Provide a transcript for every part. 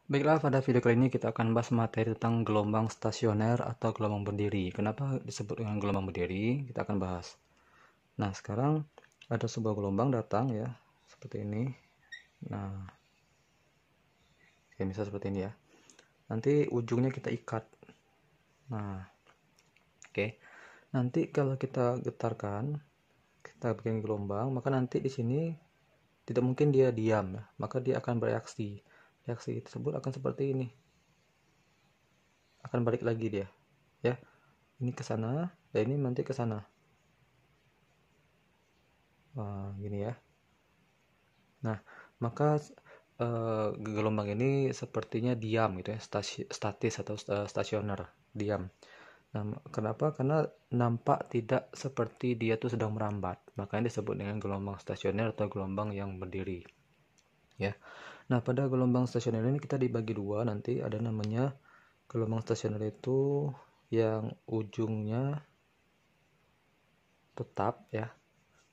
Baiklah, pada video kali ini kita akan bahas materi tentang gelombang stasioner atau gelombang berdiri. Kenapa disebut dengan gelombang berdiri? Kita akan bahas. Nah, sekarang ada sebuah gelombang datang ya, seperti ini. Nah, ya misal seperti ini ya. Nanti ujungnya kita ikat. Nah, oke. Nanti kalau kita getarkan, kita bikin gelombang, maka nanti di sini tidak mungkin dia diam ya, maka dia akan bereaksi. Reaksi tersebut akan seperti ini. Akan balik lagi dia, ya. Ini ke sana, dan ini nanti ke sana. Nah, gini ya. Nah, maka gelombang ini sepertinya diam gitu ya, statis atau stasioner, diam. Nah, kenapa? Karena nampak tidak seperti dia tuh sedang merambat. Makanya disebut dengan gelombang stasioner atau gelombang yang berdiri. Ya. Nah, pada gelombang stasioner ini kita dibagi dua, nanti ada namanya gelombang stasioner itu yang ujungnya tetap ya.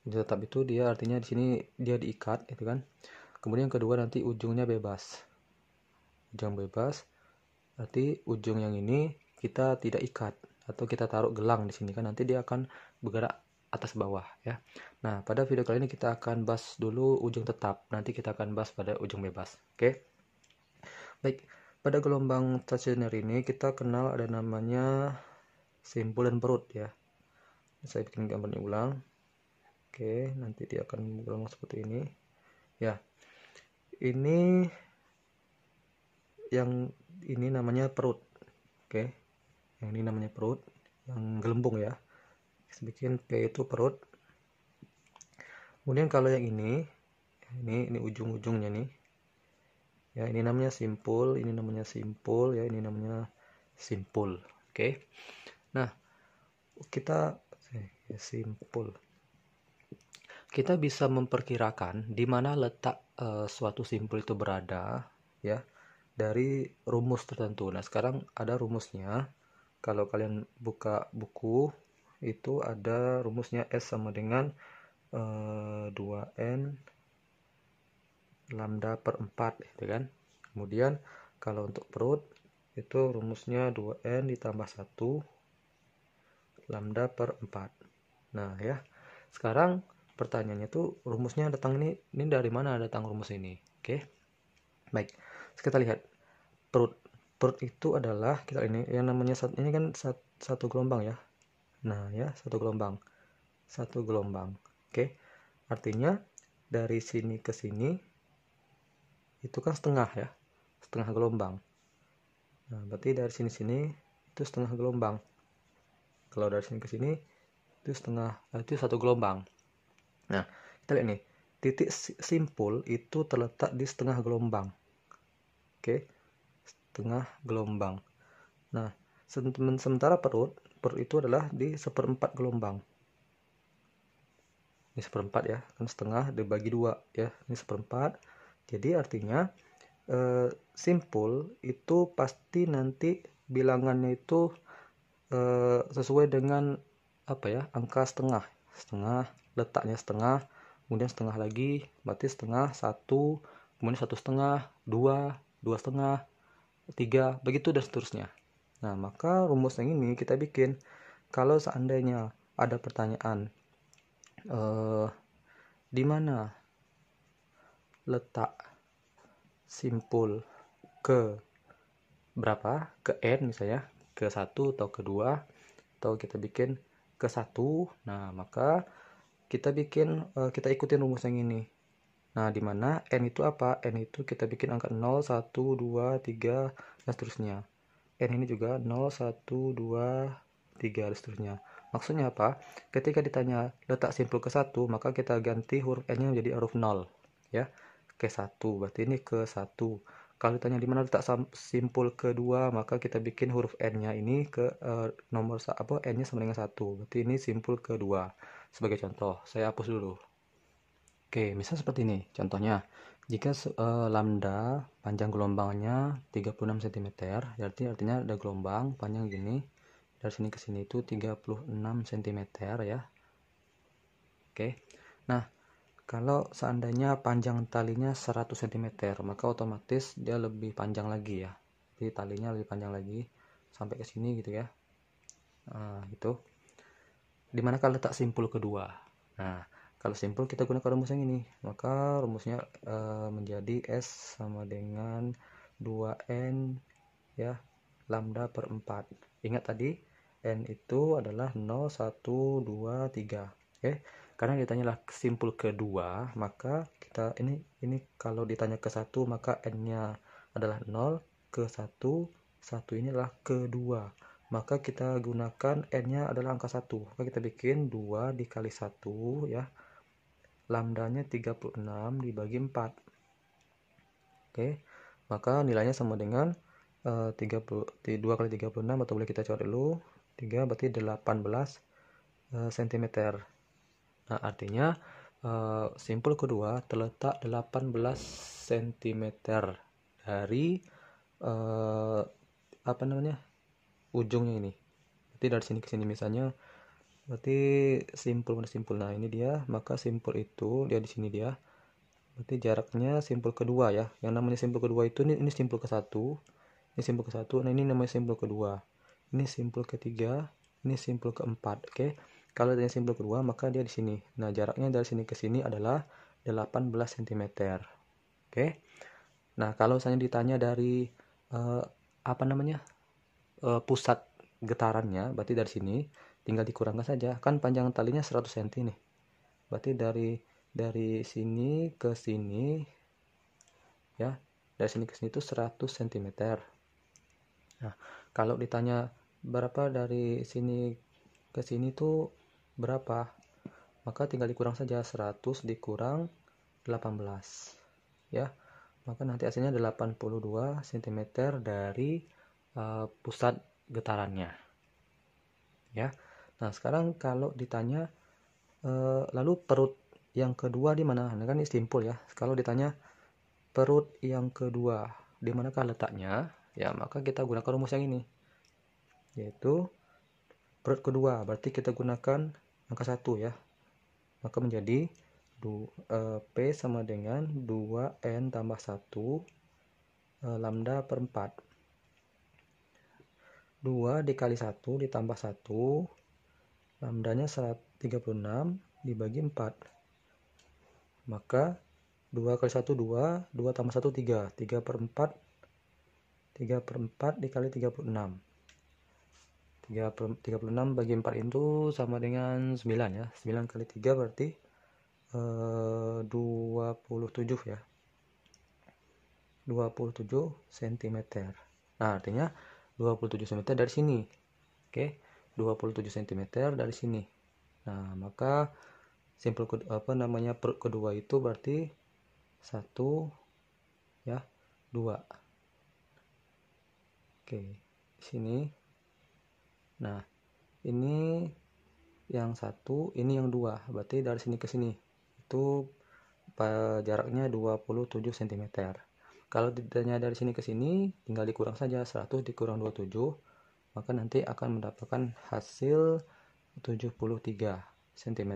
Tetap itu dia artinya di sini dia diikat gitu kan. Kemudian yang kedua nanti ujungnya bebas. Ujung bebas berarti ujung yang ini kita tidak ikat atau kita taruh gelang di sini kan, nanti dia akan bergerak atas bawah ya. Nah, pada video kali ini kita akan bahas dulu ujung tetap, nanti kita akan bahas pada ujung bebas. Oke. Baik, pada gelombang stasioner ini kita kenal ada namanya simpul dan perut ya. Saya bikin gambarnya ulang. Oke, nanti dia akan gelombang seperti ini ya. Ini yang ini namanya perut. Oke, yang ini namanya perut, yang gelembung ya. Kita bikin P itu perut. Kemudian kalau yang ini ujung-ujungnya nih ya, ini namanya simpul, ini namanya simpul ya, ini namanya simpul. Oke. Nah, kita simpul, kita bisa memperkirakan di mana letak suatu simpul itu berada ya, dari rumus tertentu. Nah, sekarang ada rumusnya. Kalau kalian buka buku itu ada rumusnya S sama dengan 2N lambda per 4 gitu kan. Kemudian kalau untuk perut itu rumusnya 2N ditambah 1 lambda per 4. Nah ya, sekarang pertanyaannya tuh rumusnya datang ini dari mana datang rumus ini? Oke, baik, kita lihat perut. Perut itu adalah kita ini yang namanya ini kan satu gelombang ya. Nah ya, satu gelombang. Oke, artinya dari sini ke sini itu kan setengah ya, setengah gelombang. Nah, berarti dari sini itu setengah gelombang. Kalau dari sini ke sini itu setengah, itu satu gelombang. Nah, kita lihat nih, titik simpul itu terletak di setengah gelombang. Oke, setengah gelombang. Nah, sementara perut itu adalah di seperempat gelombang. Ini seperempat ya, kan setengah dibagi dua ya, ini seperempat. Jadi artinya simpul itu pasti nanti bilangannya itu sesuai dengan apa ya, angka setengah, letaknya setengah, kemudian setengah lagi berarti setengah, satu, kemudian satu setengah, dua, dua setengah, tiga, begitu dan seterusnya. Nah, maka rumus yang ini kita bikin kalau seandainya ada pertanyaan di mana letak simpul ke berapa, ke N misalnya, ke 1 atau ke 2, atau kita bikin ke 1. Nah, maka kita bikin kita ikutin rumus yang ini. Nah, di mana N itu apa? N itu kita bikin angka 0, 1, 2, 3 dan seterusnya. N ini juga 0, 1, 2, 3 dan seterusnya. Maksudnya apa? Ketika ditanya letak simpul ke 1, maka kita ganti huruf N-nya menjadi huruf 0 ya. Ke 1, berarti ini ke 1. Kalau ditanya di mana letak simpul kedua, maka kita bikin huruf N-nya ini ke nomor apa, N-nya sama dengan 1. Berarti ini simpul kedua. Sebagai contoh, saya hapus dulu. Oke, misal seperti ini. Contohnya, jika lambda panjang gelombangnya 36 cm, berarti artinya ada gelombang panjang gini. Dari sini ke sini itu 36 cm ya. Oke. Nah, Kalau seandainya panjang talinya 100 cm, maka otomatis dia lebih panjang lagi ya. Jadi talinya lebih panjang lagi sampai ke sini gitu ya. Nah, itu. Dimana kalau letak simpul kedua. Nah, kalau simpul kita gunakan rumus yang ini. Maka rumusnya menjadi S sama dengan 2N ya, lambda per 4. Ingat tadi N itu adalah 0, 1, 2, 3. Oke. Karena ditanyalah simpul kedua, maka kita ini kalau ditanya ke 1 maka N-nya adalah 0, ke 1, 1 ini adalah kedua. Maka kita gunakan N-nya adalah angka 1. Maka kita bikin 2 dikali 1 ya. Lambdanya 36 dibagi 4. Oke. Maka nilainya sama dengan 2 kali 36, atau boleh kita coret dulu. 3 berarti 18 cm. Nah, artinya simpul kedua terletak 18 cm dari ujungnya ini. Berarti dari sini ke sini misalnya, berarti simpul. Nah, ini dia, maka simpul itu dia di sini dia. Berarti jaraknya simpul kedua ya. Yang namanya simpul kedua itu ini simpul ke satu. Ini simpul ke satu. Nah, ini namanya simpul kedua. Ini simpul ketiga, ini simpul keempat. Oke. Kalau dari simpul kedua maka dia di sini. Nah, jaraknya dari sini ke sini adalah 18 cm. Oke. Nah, kalau misalnya ditanya dari pusat getarannya, berarti dari sini tinggal dikurangkan saja. Kan panjang talinya 100 cm nih. Berarti dari sini ke sini ya. Dari sini ke sini itu 100 cm. Nah, kalau ditanya berapa dari sini ke sini tuh berapa, maka tinggal dikurang saja, 100 dikurang 18 ya, maka nanti hasilnya 82 cm dari pusat getarannya ya. Nah, sekarang kalau ditanya lalu perut yang kedua di mana, nah kan ini simpul ya. Kalau ditanya perut yang kedua di manakah letaknya ya, maka kita gunakan rumus yang ini, yaitu perut kedua berarti kita gunakan angka 1 ya. Maka menjadi P sama dengan 2N tambah 1 lambda per 4. 2 dikali 1 ditambah 1, lambdanya 36 dibagi 4. Maka 2 kali 1 2, 2 tambah 1 3, 3 per 4, 3 per 4 dikali 36. 36 bagi 4 itu sama dengan 9 ya. 9 kali 3 berarti 27 ya. 27 cm. Nah, artinya 27 cm dari sini. Oke. 27 cm dari sini. Nah, maka simpul perut kedua itu berarti 1 ya, 2. Oke, di sini. Nah, ini yang 1, ini yang 2. Berarti dari sini ke sini itu jaraknya 27 cm. Kalau ditanya dari sini ke sini, tinggal dikurang saja, 100 dikurang 27, maka nanti akan mendapatkan hasil 73 cm.